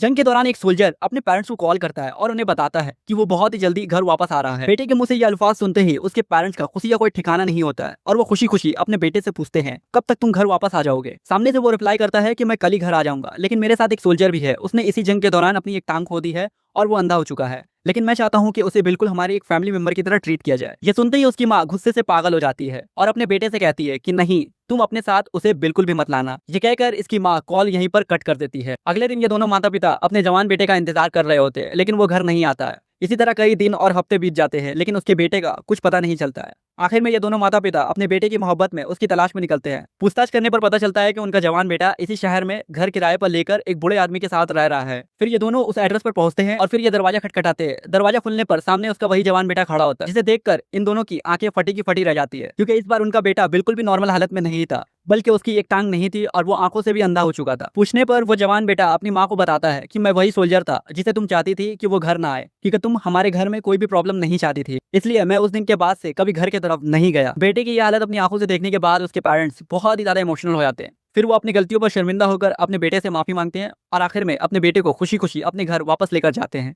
जंग के दौरान एक सोल्जर अपने पेरेंट्स को कॉल करता है और उन्हें बताता है कि वो बहुत ही जल्दी घर वापस आ रहा है। बेटे के मुंह से ये अल्फाज सुनते ही उसके पेरेंट्स का खुशी का कोई ठिकाना नहीं होता है और वो खुशी खुशी अपने बेटे से पूछते हैं, कब तक तुम घर वापस आ जाओगे। सामने से वो रिप्लाई करता है कि मैं कल ही घर आ जाऊंगा, लेकिन मेरे साथ एक सोल्जर भी है, उसने इसी जंग के दौरान अपनी एक टांग खो दी है और वो अंधा हो चुका है। लेकिन मैं चाहता हूँ कि उसे बिल्कुल हमारे एक फैमिली मेंबर की तरह ट्रीट किया जाए। ये सुनते ही उसकी माँ गुस्से से पागल हो जाती है और अपने बेटे से कहती है कि नहीं, तुम अपने साथ उसे बिल्कुल भी मत लाना। ये कहकर इसकी माँ कॉल यहीं पर कट कर देती है। अगले दिन ये दोनों माता पिता अपने जवान बेटे का इंतजार कर रहे होते हैं, लेकिन वो घर नहीं आता है। इसी तरह कई दिन और हफ्ते बीत जाते हैं, लेकिन उसके बेटे का कुछ पता नहीं चलता है। आखिर में ये दोनों माता पिता अपने बेटे की मोहब्बत में उसकी तलाश में निकलते हैं। पूछताछ करने पर पता चलता है कि उनका जवान बेटा इसी शहर में घर किराए पर लेकर एक बूढ़े आदमी के साथ रह रहा है। फिर ये दोनों उस एड्रेस पर पहुंचते हैं और फिर ये दरवाजा खटखटाते हैं। दरवाजा खुलने पर सामने उसका वही जवान बेटा खड़ा होता है, जिसे देखकर इन दोनों की आंखें फटी की फटी रह जाती है, क्योंकि इस बार उनका बेटा बिल्कुल भी नॉर्मल हालत में नहीं था, बल्कि उसकी एक टांग नहीं थी और वो आंखों से भी अंधा हो चुका था। पूछने पर वो जवान बेटा अपनी माँ को बताता है कि मैं वही सोल्जर था जिसे तुम चाहती थी कि वो घर ना आए, क्योंकि तुम हमारे घर में कोई भी प्रॉब्लम नहीं चाहती थी, इसलिए मैं उस दिन के बाद से कभी घर की तरफ नहीं गया। बेटे की यह हालत अपनी आंखों से देखने के बाद उसके पेरेंट्स बहुत ही ज्यादा इमोशनल हो जाते हैं। फिर वो अपनी गलतियों पर शर्मिंदा होकर अपने बेटे से माफी मांगते हैं और आखिर में अपने बेटे को खुशी खुशी अपने घर वापस लेकर जाते हैं।